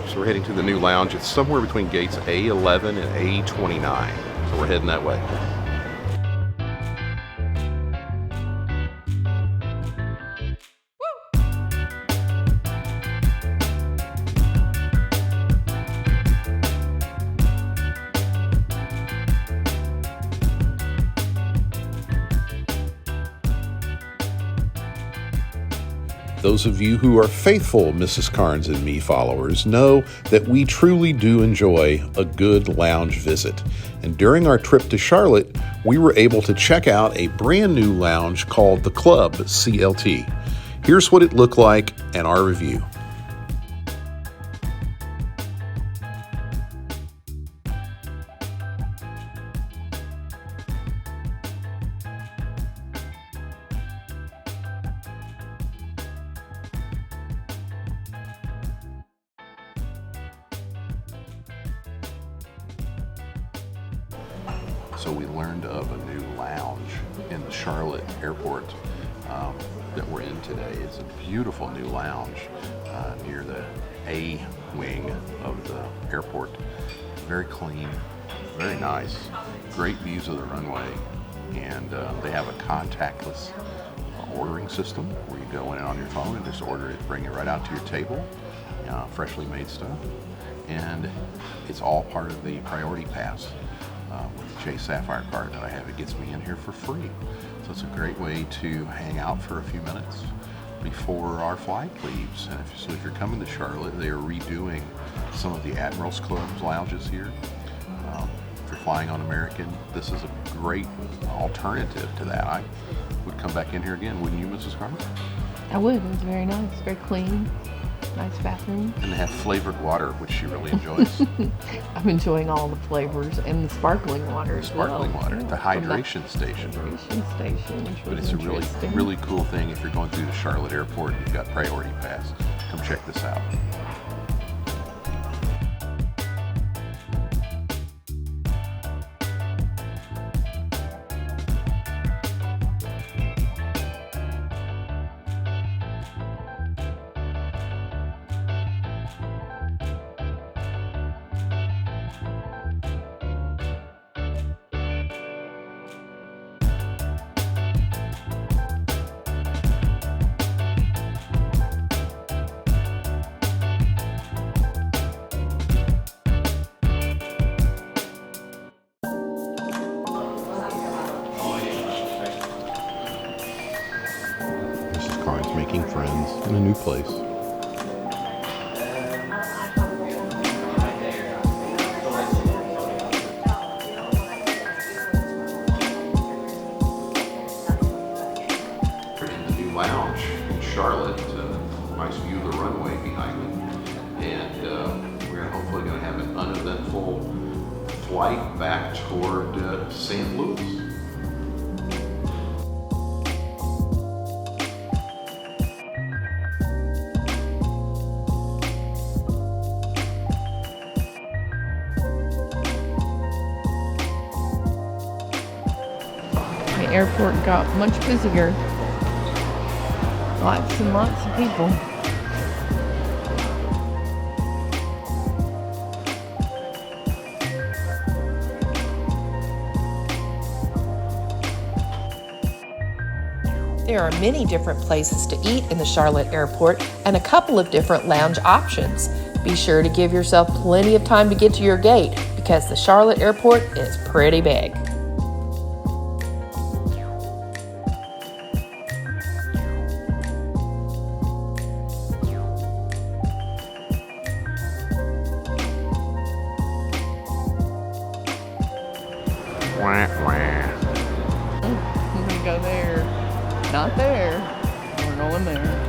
So we're heading to the new lounge. It's somewhere between gates A11 and A29. So we're heading that way. Those of you who are faithful Mrs. Carnes and Me followers know that we truly do enjoy a good lounge visit. And during our trip to Charlotte, we were able to check out a brand new lounge called the Club CLT. Here's what it looked like and our review. So we learned of a new lounge in the Charlotte airport that we're in today. It's a beautiful new lounge near the A wing of the airport. Very clean, very nice, great views of the runway, and they have a contactless ordering system where you go in on your phone and just order it, bring it right out to your table, freshly made stuff, and it's all part of the Priority Pass. With the Chase Sapphire card that I have, it gets me in here for free. So it's a great way to hang out for a few minutes before our flight leaves. And if you're coming to Charlotte, they are redoing some of the Admirals Club's lounges here. If you're flying on American, this is a great alternative to that. I would come back in here again, wouldn't you, Mrs. Carmen? I would. It was very nice, very clean. Nice bathroom. And they have flavored water, which she really enjoys. I'm enjoying all the flavors and the sparkling water as well. Sparkling water, the hydration station. Hydration station, which But was it's a really cool thing if you're going through the Charlotte airport and you've got Priority Pass. Come check this out. Making friends in a new place. We're in the new lounge in Charlotte. Nice view of the runway behind me. And we're hopefully going to have an uneventful flight back toward St. Louis. The airport got much busier. Lots and lots of people. There are many different places to eat in the Charlotte airport and a couple of different lounge options. Be sure to give yourself plenty of time to get to your gate because the Charlotte airport is pretty big. I'm gonna go there. Not there. We're going there.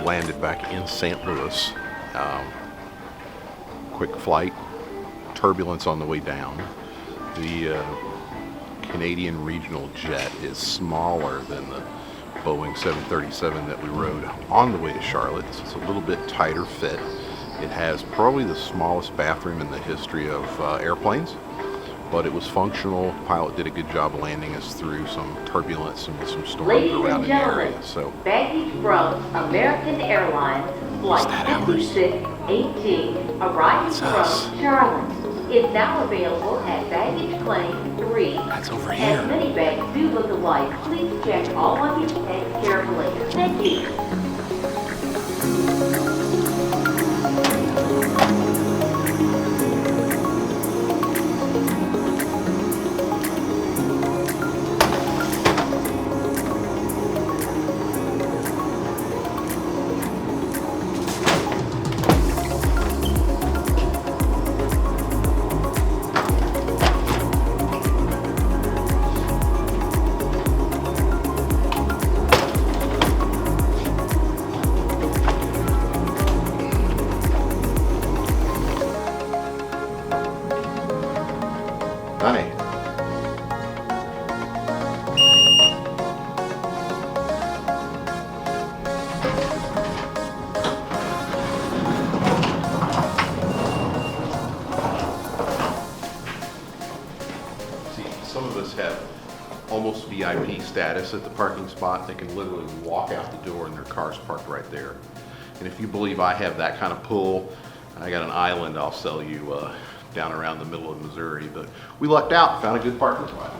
Landed back in St. Louis. quick flight, turbulence on the way down. The Canadian regional jet is smaller than the Boeing 737 that we rode on the way to Charlotte. So it's a little bit tighter fit. It has probably the smallest bathroom in the history of airplanes, but it was functional. The pilot did a good job landing us through some turbulence and with some storms around in the area. So, baggage from American Airlines flight 5618 arriving from Charlotte is now available at baggage claim 3. That's over here. As many bags do look alike, please check all luggage tags carefully. Thank you. Hi. See, some of us have almost VIP status at the parking spot. They can literally walk out the door and their car's parked right there. And if you believe I have that kind of pull, I got an island I'll sell you down around the middle of Missouri. But we lucked out, found a good parking spot.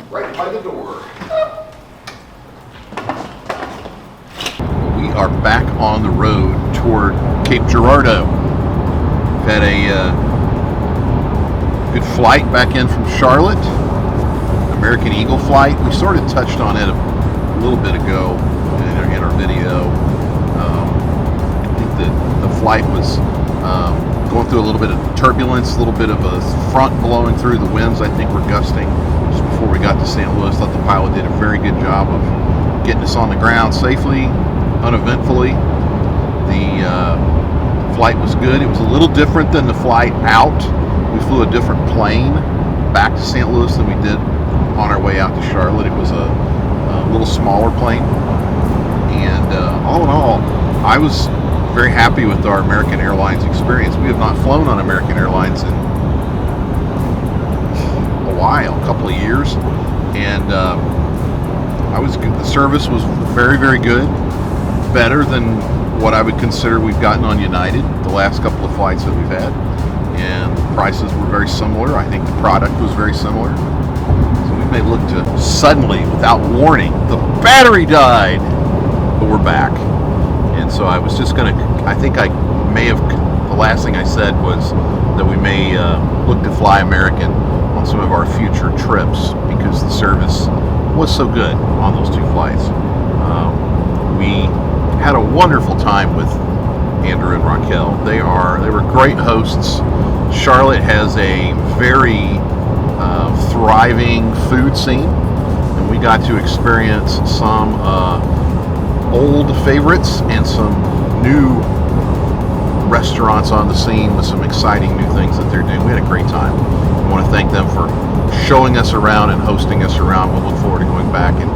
Right by the door. We are back on the road toward Cape Girardeau. We've had a good flight back in from Charlotte. American Eagle flight. We sort of touched on it a little bit ago in our video. I think that the flight was going through a little bit of turbulence, a little bit of a front blowing through. The winds, I think, were gusting just before we got to St. Louis. Thought the pilot did a very good job of getting us on the ground safely, uneventfully. The flight was good. It was a little different than the flight out. We flew a different plane back to St. Louis than we did on our way out to Charlotte. It was a little smaller plane. And all in all, I was very happy with our American Airlines experience. We have not flown on American Airlines in a while, a couple of years, and the service was very, very good, better than what I would consider we've gotten on United the last couple of flights that we've had, and the prices were very similar. I think the product was very similar. So we may look to suddenly, without warning, the battery died, but we're back. And so I was just I think I may have, the last thing I said was that we may look to fly American on some of our future trips because the service was so good on those two flights. We had a wonderful time with Andrew and Raquel. They were great hosts. Charlotte has a very thriving food scene, and we got to experience some old favorites and some new restaurants on the scene with some exciting new things that they're doing. We had a great time. I want to thank them for showing us around and hosting us around. We'll look forward to going back and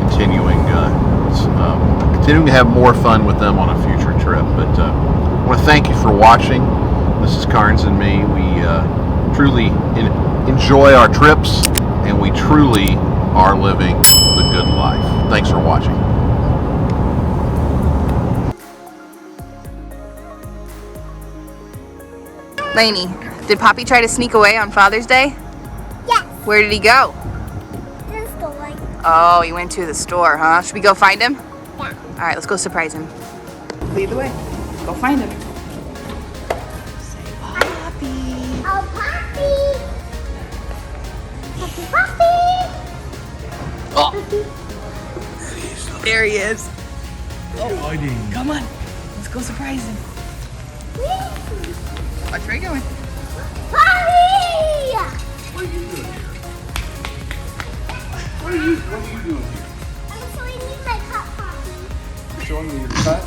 continuing to have more fun with them on a future trip. But I want to thank you for watching. Mrs. Carnes and me, we truly enjoy our trips, and we truly are living the good life. Thanks for watching. Lainey, did Poppy try to sneak away on Father's Day? Yes. Where did he go? This door. Oh, he went to the store, huh? Should we go find him? Yeah. All right, let's go surprise him. Lead the way. Go find him. Say Poppy. Oh, Poppy. Poppy. Oh. There he is. Oh, come on. Let's go surprise him. Watch where you're going. Poppy! What are you doing here? What are you doing here? I'm showing you my cut, Poppy. Showing me your cut?